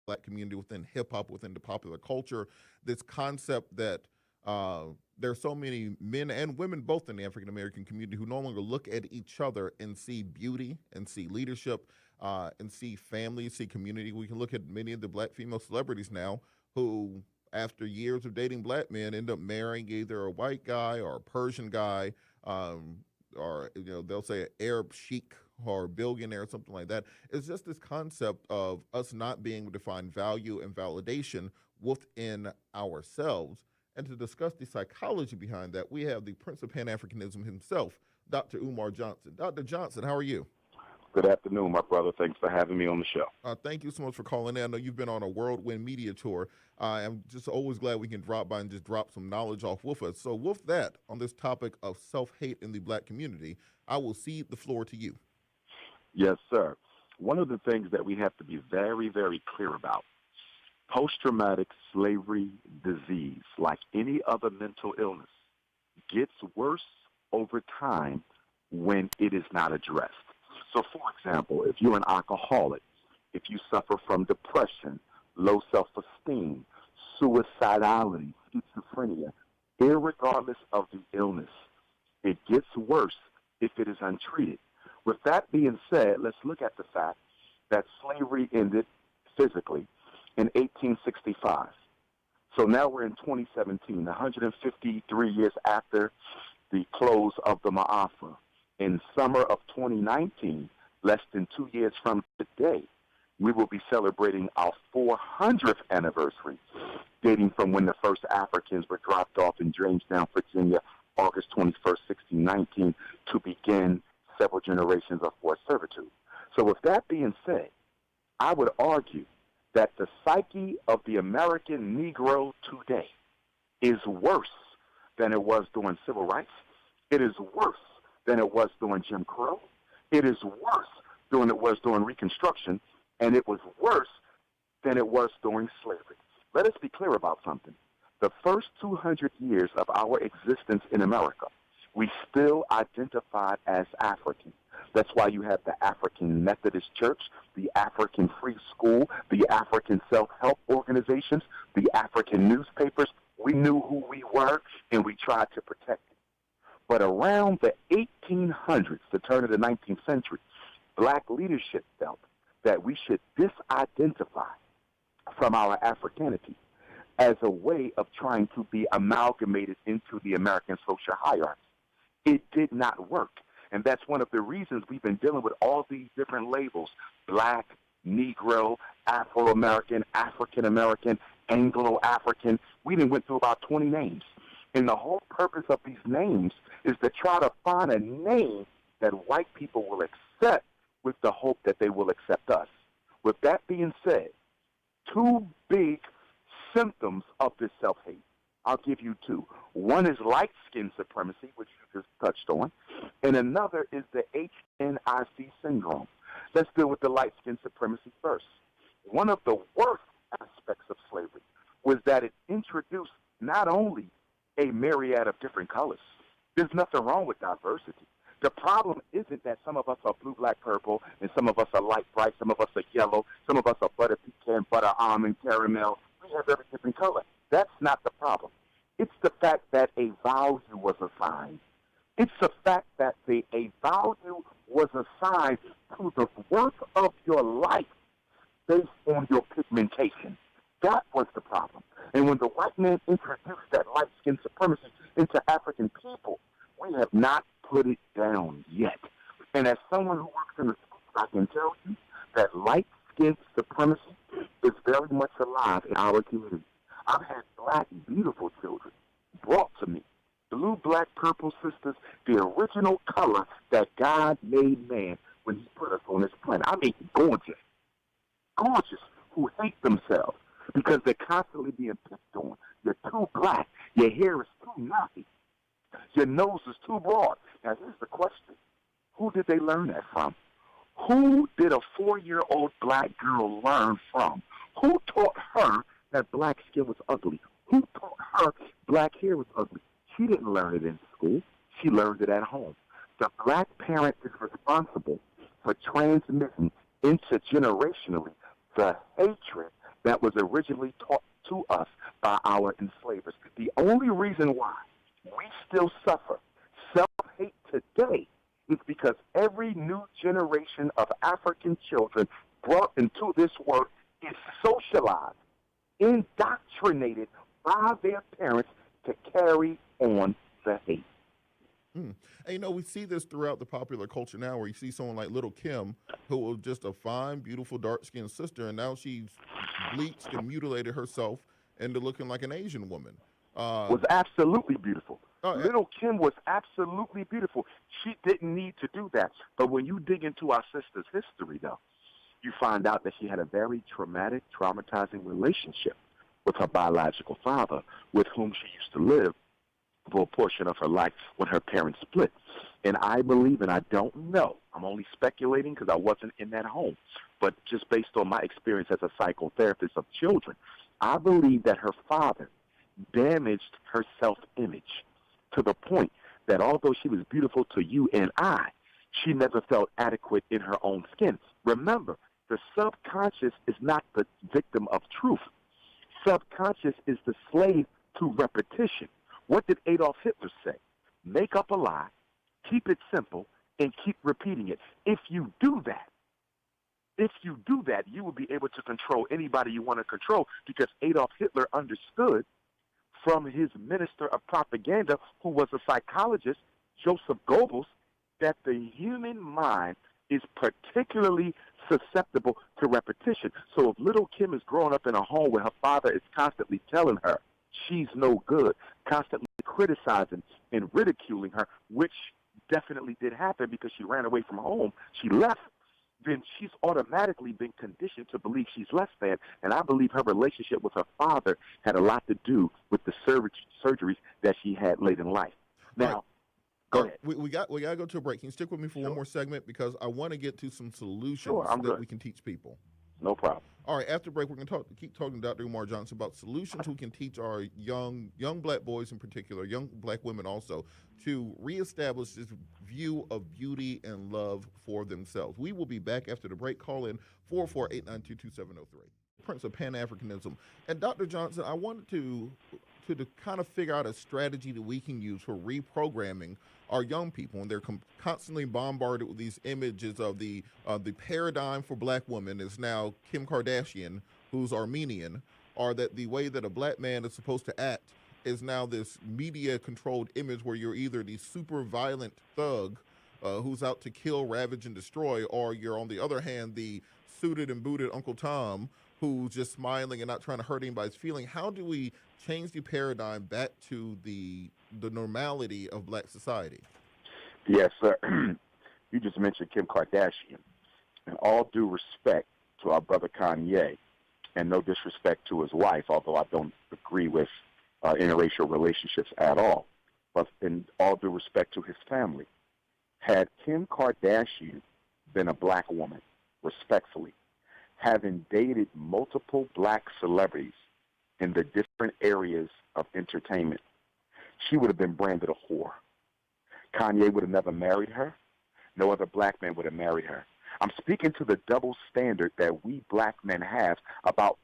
Black community, within hip hop, within the popular culture. This concept that there's so many men and women, both in the African American community, who no longer look at each other and see beauty and see leadership and see family, see community. We can look at many of the black female celebrities now who, after years of dating black men, end up marrying either a white guy or a Persian guy, um, or they'll say an Arab sheik or billionaire or something like that. It's just this concept of us not being able to find value and validation within ourselves. And to discuss the psychology behind that, we have the Prince of Pan Africanism himself, Dr. Umar Johnson. Dr. Johnson, how are you? Good afternoon, my brother. Thanks for having me on the show. Thank you so much for calling in. I know you've been on a whirlwind media tour. I'm just always glad we can drop by and just drop some knowledge off with us. So, with that, on this topic of self-hate in the black community, I will cede the floor to you. Yes, sir. One of the things that we have to be very, very clear about, post-traumatic slavery disease, like any other mental illness, gets worse over time when it is not addressed. So, for example, if you're an alcoholic, if you suffer from depression, low self-esteem, suicidality, schizophrenia, irregardless of the illness, it gets worse if it is untreated. With that being said, let's look at the fact that slavery ended physically in 1865. So now we're in 2017, 153 years after the close of the Ma'afa. In summer of 2019, less than 2 years from today, we will be celebrating our 400th anniversary, dating from when the first Africans were dropped off in Jamestown, Virginia, August 21st, 1619, to begin several generations of forced servitude. So with that being said, I would argue that the psyche of the American Negro today is worse than it was during civil rights. It is worse than it was during Jim Crow. It is worse than it was during Reconstruction, and it was worse than it was during slavery. Let us be clear about something. The first 200 years of our existence in America, we still identified as African. That's why you have the African Methodist Church, the African Free School, the African self-help organizations, the African newspapers. We knew who we were, and we tried to protect it. But around the 1800s, the turn of the 19th century, black leadership felt that we should disidentify from our Africanity as a way of trying to be amalgamated into the American social hierarchy. It did not work. And that's one of the reasons we've been dealing with all these different labels: black, Negro, Afro-American, African-American, Anglo-African. We even went through about 20 names. And the whole purpose of these names is to try to find a name that white people will accept with the hope that they will accept us. With that being said, two big symptoms of this self-hate. I'll give you two. One is light skin supremacy, which you just touched on, and another is the HNIC syndrome. Let's deal with the light skin supremacy first. One of the worst aspects of slavery was that it introduced not only a myriad of different colors. There's nothing wrong with diversity. The problem isn't that some of us are blue, black, purple, and some of us are light bright, some of us are yellow, some of us are butter pecan, butter almond, caramel. We have every different color. That's not the problem. It's the fact that a value was assigned. It's the fact that a value was assigned to the worth of your life based on your pigmentation. That was the problem. And when the white man introduced that light skin supremacy into African people, we have not put it down yet. And as someone who works in the schools, I can tell you that light skin supremacy is very much alive in our community. I've had black, beautiful children brought to me. Blue, black, purple sisters, the original color that God made man when he put us on this planet. I mean, gorgeous. Gorgeous, who hate themselves because they're constantly being picked on. You're too black. Your hair is too knotty. Your nose is too broad. Now, here's the question. Who did they learn that from? Who did a 4-year-old black girl learn from? Who taught her that black skin was ugly? Who taught her black hair was ugly? She didn't learn it in school. She learned it at home. The black parent is responsible for transmitting intergenerationally the hatred that was originally taught to us by our enslavers. The only reason why we still suffer self-hate today is because every new generation of African children brought into this world is socialized, indoctrinated by their parents to carry on the hate. And we see this throughout the popular culture now, where you see someone like Little Kim, who was just a fine, beautiful, dark-skinned sister, and now she's bleached and mutilated herself into looking like an Asian woman. Was absolutely beautiful. Oh, Little Kim was absolutely beautiful. She didn't need to do that. But when you dig into our sister's history, though, you find out that she had a very traumatic, traumatizing relationship with her biological father, with whom she used to live for a portion of her life when her parents split. And I believe, and I don't know, I'm only speculating because I wasn't in that home, but just based on my experience as a psychotherapist of children, I believe that her father damaged her self-image to the point that although she was beautiful to you and I, she never felt adequate in her own skin. Remember, the subconscious is not the victim of truth. Subconscious is the slave to repetition. What did Adolf Hitler say? Make up a lie, keep it simple, and keep repeating it. If you do that, you will be able to control anybody you want to control, because Adolf Hitler understood from his minister of propaganda, who was a psychologist, Joseph Goebbels, that the human mind is particularly susceptible to repetition. So if little Kim is growing up in a home where her father is constantly telling her she's no good, constantly criticizing and ridiculing her, which definitely did happen because she ran away from home, she left, then she's automatically been conditioned to believe she's less than. And I believe her relationship with her father had a lot to do with the surgeries that she had late in life. Now, go ahead. We got to go to a break. Can you stick with me for one more segment, because I want to get to some solutions we can teach people. No problem. All right, after the break, we're going to keep talking to Dr. UMAR Johnson about solutions we can teach our young black boys in particular, young black women also, to reestablish this view of beauty and love for themselves. We will be back after the break. Call in 448-922-2703. Prince of Pan-Africanism. And Dr. Johnson, I wanted to kind of figure out a strategy that we can use for reprogramming our young people, and they're constantly bombarded with these images of the paradigm for black women is now Kim Kardashian, who's Armenian, or that the way that a black man is supposed to act is now this media-controlled image where you're either the super violent thug who's out to kill, ravage, and destroy, or you're, on the other hand, the suited and booted Uncle Tom who's just smiling and not trying to hurt anybody's feeling. How do we change the paradigm back to the normality of black society? Yes, sir. You just mentioned Kim Kardashian. And all due respect to our brother Kanye, and no disrespect to his wife, although I don't agree with interracial relationships at all, but in all due respect to his family, had Kim Kardashian been a black woman, respectfully, having dated multiple black celebrities in the different areas of entertainment, she would have been branded a whore. Kanye would have never married her. No other black man would have married her. I'm speaking to the double standard that we black men have about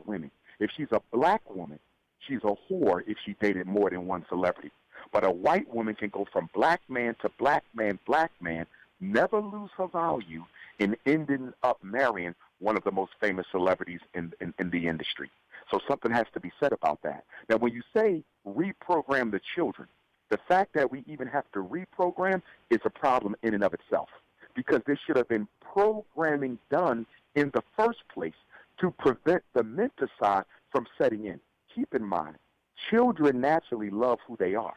women. If she's a black woman, she's a whore if she dated more than one celebrity. But a white woman can go from black man to black man, never lose her value, and ending up marrying one of the most famous celebrities in the industry. So something has to be said about that. Now, when you say reprogram the children, the fact that we even have to reprogram is a problem in and of itself, because there should have been programming done in the first place to prevent the menticide from setting in. Keep in mind, children naturally love who they are.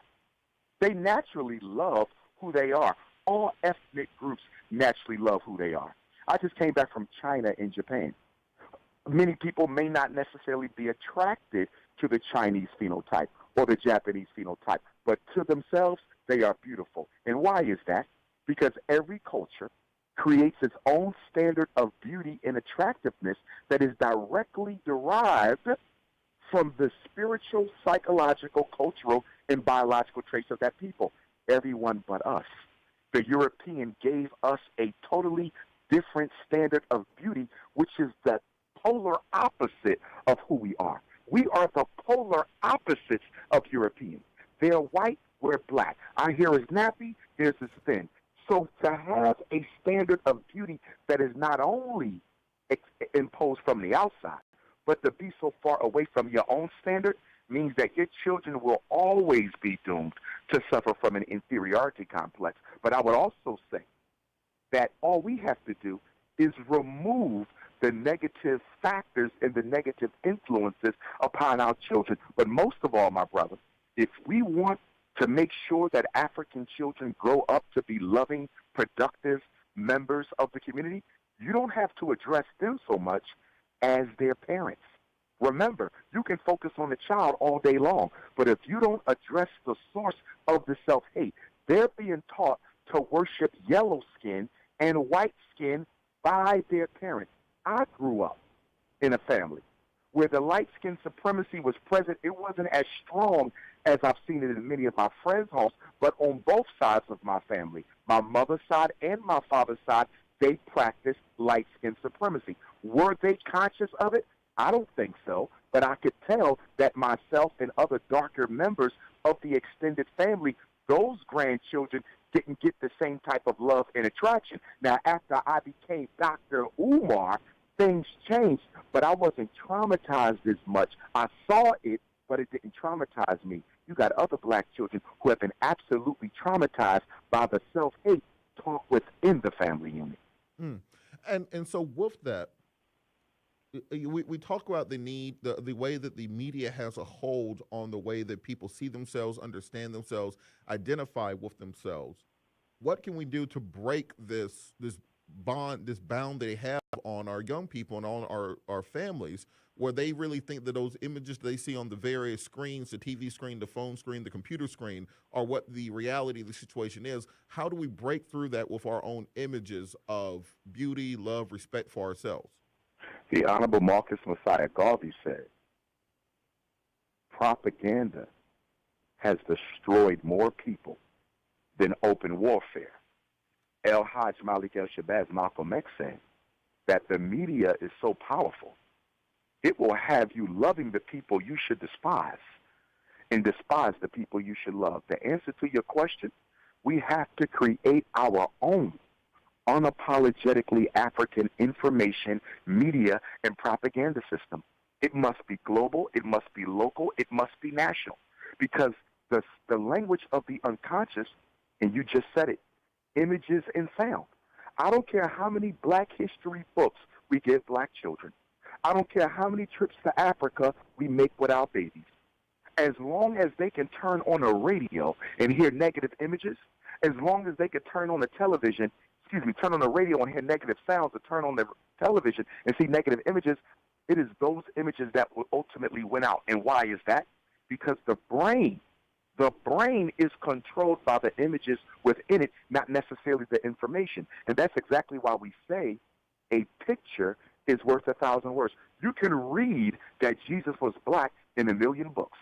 They naturally love who they are. All ethnic groups naturally love who they are. I just came back from China and Japan. Many people may not necessarily be attracted to the Chinese phenotype or the Japanese phenotype, but to themselves, they are beautiful. And why is that? Because every culture creates its own standard of beauty and attractiveness that is directly derived from the spiritual, psychological, cultural, and biological traits of that people. Everyone but us. The European gave us a totally different standard of beauty, which is the polar opposite of who we are. We are the polar opposites of Europeans. They're white, we're black. Our hair is nappy, theirs is thin. So to have a standard of beauty that is not only imposed from the outside, but to be so far away from your own standard means that your children will always be doomed to suffer from an inferiority complex. But I would also say that all we have to do is remove the negative factors and the negative influences upon our children. But most of all, my brother, if we want to make sure that African children grow up to be loving, productive members of the community, you don't have to address them so much as their parents. Remember, you can focus on the child all day long, but if you don't address the source of the self-hate, they're being taught to worship yellow skin and white skin by their parents. I grew up in a family where the light skin supremacy was present. It wasn't as strong as I've seen it in many of my friends' homes, but on both sides of my family, my mother's side and my father's side, they practiced light skin supremacy. Were they conscious of it? I don't think so, but I could tell that myself and other darker members of the extended family, those grandchildren didn't get the same type of love and attraction. Now, after I became Dr. UMAR, things changed, but I wasn't traumatized as much. I saw it, but it didn't traumatize me. You got other black children who have been absolutely traumatized by the self-hate taught within the family unit. Mm. And so with that, we talk about the need, the way that the media has a hold on the way that people see themselves, understand themselves, identify with themselves. What can we do to break this bound that they have on our young people and on our families, where they really think that those images they see on the various screens, the TV screen, the phone screen, the computer screen, are what the reality of the situation is? How do we break through that with our own images of beauty, love, respect for ourselves? The Honorable Marcus Messiah Garvey said, propaganda has destroyed more people than open warfare. El Hajj Malik El Shabazz Malcolm X said that the media is so powerful, it will have you loving the people you should despise and despise the people you should love. The answer to your question, we have to create our own unapologetically African information, media, and propaganda system. It must be global, it must be local, it must be national. Because the language of the unconscious, and you just said it, images and sound. I don't care how many black history books we give black children. I don't care how many trips to Africa we make with our babies. As long as they can turn on a radio and hear negative images, as long as they can turn on the television, turn on the radio and hear negative sounds, or turn on the television and see negative images, it is those images that will ultimately win out. And why is that? Because the brain is controlled by the images within it, not necessarily the information. And that's exactly why we say a picture is worth 1,000 words. You can read that Jesus was black in 1,000,000 books.